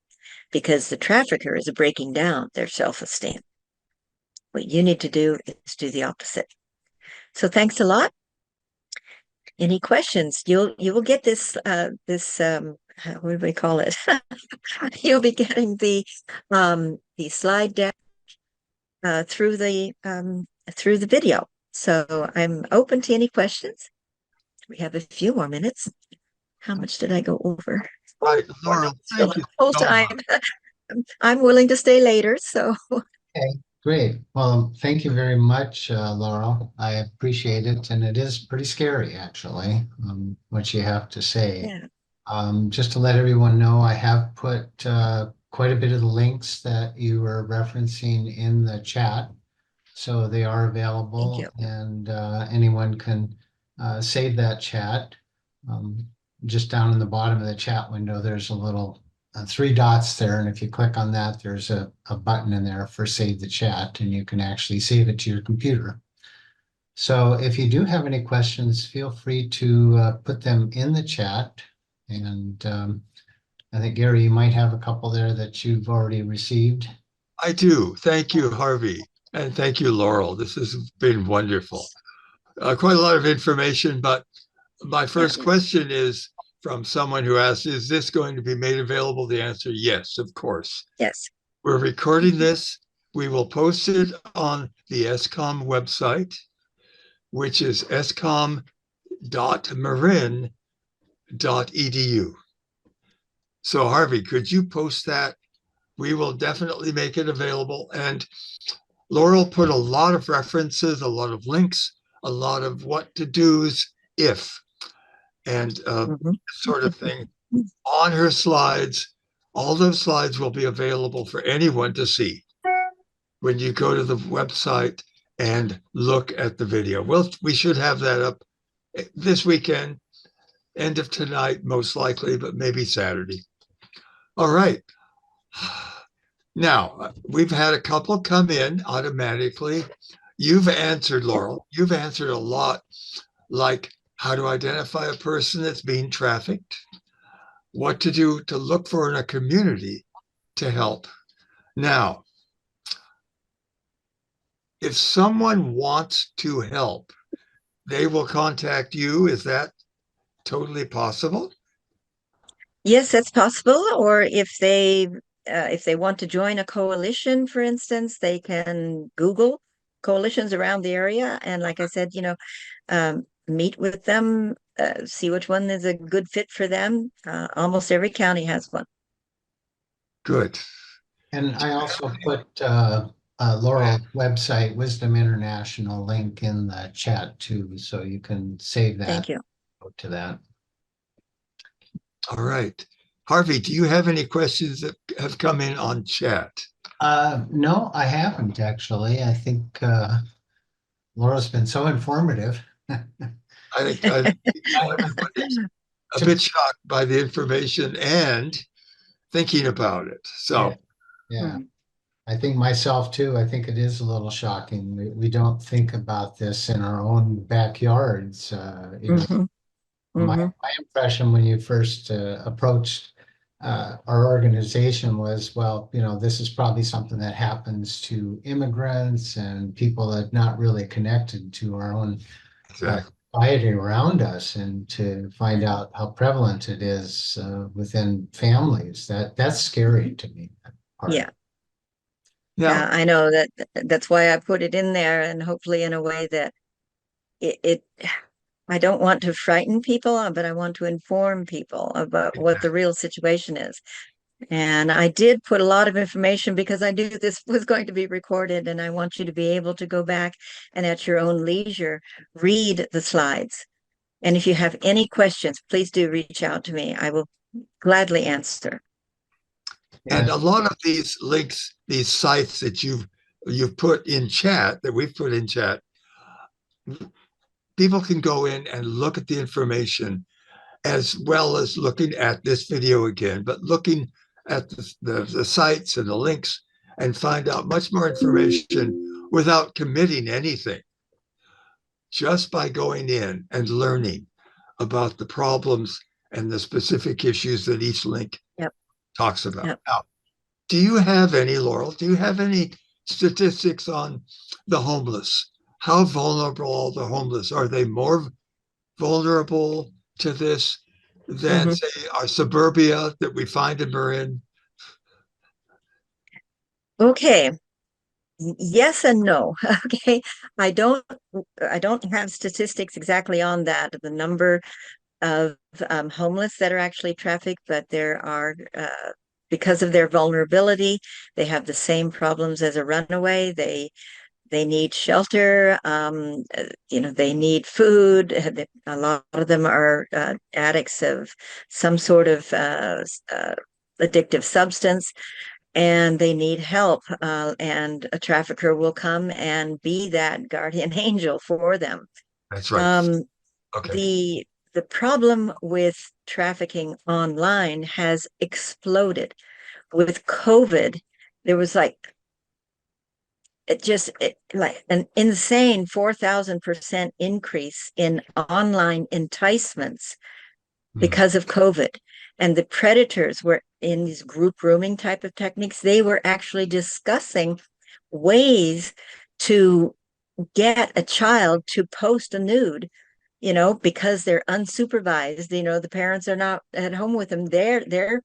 because the trafficker is breaking down their self-esteem. What you need to do is do the opposite. So thanks a lot. Any questions? You will get this what do we call it? You'll be getting the slide deck through the video. So I'm open to any questions. We have a few more minutes. How much did I go over? Right, Laura, thank you Whole so time. much. I'm willing to stay later. So Okay, great. Well, thank you very much, Laurel. I appreciate it. And it is pretty scary, actually, what you have to say. yeah. Just to let everyone know, I have put quite a bit of the links that you were referencing in the chat. So they are available, Thank you. and anyone can save that chat. Just down in the bottom of the chat window, there's a little 3 dots there. And if you click on that, there's a button in there for save the chat, and you can actually save it to your computer. So if you do have any questions, feel free to put them in the chat. And I think, Gary, you might have a couple there that you've already received. I do. Thank you, Harvey. And thank you, Laurel. This has been wonderful. Quite a lot of information, but my first question is from someone who asked, is this going to be made available? The answer, yes, of course. Yes. We're recording this. We will post it on the ESCOM website, which is escom.marin.edu. So Harvey, could you post that? We will definitely make it available. And Laurel put a lot of references, a lot of links, a lot of what to do's if, and sort of thing on her slides. All those slides will be available for anyone to see when you go to the website and look at the video. Well, we should have that up this weekend, end of tonight, most likely, but maybe Saturday. All right. Now, we've had a couple come in automatically. You've answered, Laurel. You've answered a lot, like how to identify a person that's being trafficked, what to do to look for in a community to help. Now, if someone wants to help, they will contact you. Is that totally possible? Yes, that's possible. Or if they want to join a coalition, for instance, they can Google coalitions around the area. And like I said, meet with them, see which one is a good fit for them. Almost every county has one. Good. And I also put Laurel's website, Wisdom International, link in the chat too, so you can save that. Thank you. Go to that. All right. Harvey, do you have any questions that have come in on chat? No, I haven't actually. I think Laura's been so informative. I think everybody's a bit shocked by the information and thinking about it. So, yeah. I think myself too. I think it is a little shocking. We don't think about this in our own backyards. My impression when you first approached our organization was, well, this is probably something that happens to immigrants and people that are not really connected to our own society around us, and to find out how prevalent it is within families, that's scary to me. Yeah. Yeah, I know that's why I put it in there, and hopefully in a way that I don't want to frighten people, but I want to inform people about what the real situation is. And I did put a lot of information because I knew this was going to be recorded, and I want you to be able to go back and at your own leisure, read the slides. And if you have any questions, please do reach out to me. I will gladly answer. And a lot of these links, these sites that you've put in chat, that we've put in chat, people can go in and look at the information as well as looking at this video again, but looking at the sites and the links and find out much more information without committing anything, just by going in and learning about the problems and the specific issues that each link talks about. Now, do you have any, Laurel, do you have any statistics on the homeless? How vulnerable are the homeless? Are they more vulnerable to this than, say, our suburbia that we find in Marin? Okay. Yes and no. Okay. I don't have statistics exactly on that, the number of homeless that are actually trafficked, but there are, because of their vulnerability, they have the same problems as a runaway. They need shelter, they need food. A lot of them are addicts of some sort of addictive substance, and they need help. And a trafficker will come and be that guardian angel for them. That's right. Okay. The problem with trafficking online has exploded. With COVID, there was like an insane 4,000% increase in online enticements because of COVID. And the predators were in these group grooming type of techniques. They were actually discussing ways to get a child to post a nude, because they're unsupervised. The parents are not at home with them. They're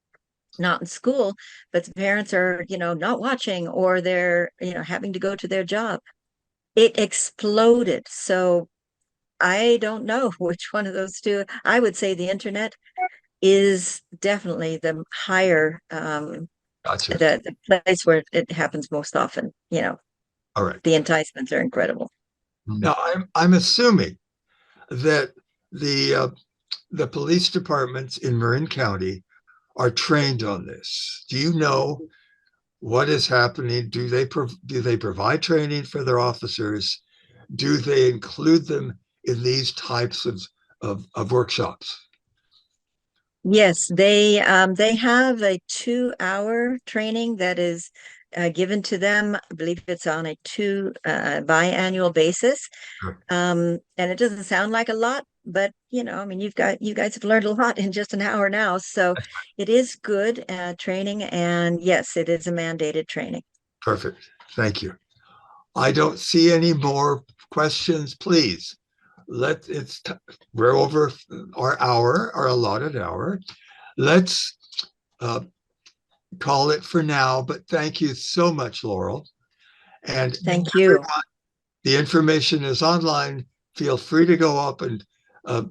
not in school, but the parents are, not watching, or they're, having to go to their job. It exploded. So I don't know which one of those two. I would say the internet is definitely the higher, Gotcha. the place where it happens most often. All right. The enticements are incredible. Now I'm assuming that the police departments in Marin County are trained on this. Do you know what is happening? Do they provide training for their officers? Do they include them in these types of workshops? Yes, they have a 2-hour training that is given to them. I believe it's on a biannual basis. Sure. And it doesn't sound like a lot, but I mean, you guys have learned a lot in just an hour now. So it is good training, and yes, it is a mandated training. Perfect. Thank you. I don't see any more questions. Please, we're over our allotted hour. Let's call it for now, but thank you so much, Laurel. And Thank you. the information is online. Feel free to go up and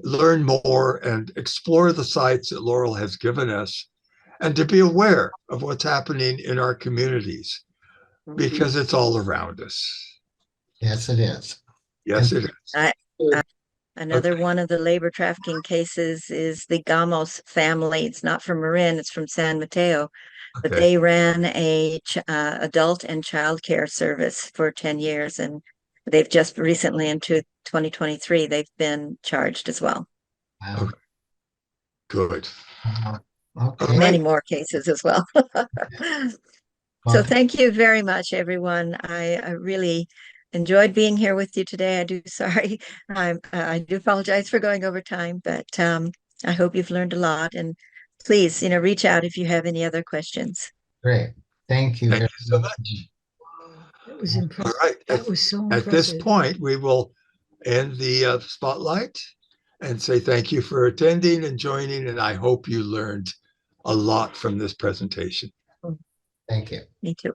learn more and explore the sites that Laurel has given us, and to be aware of what's happening in our communities, because it's all around us. Yes, it is. Yes, it is. Another one of the labor trafficking cases is the Gamos family. It's not from Marin, it's from San Mateo, but Okay. they ran a adult and child care service for 10 years, and they've just recently, into 2023, they've been charged as well. Wow. Good. Okay. Many more cases as well. So Well, thank you very much, everyone. I really enjoyed being here with you today. I do apologize for going over time, but I hope you've learned a lot. And please, reach out if you have any other questions. great. Thank you. Thank you so much. That was All impressive. right. That was so At this impressive. point, we will end the spotlight and say thank you for attending and joining. And I hope you learned a lot from this presentation. Thank you. Me too.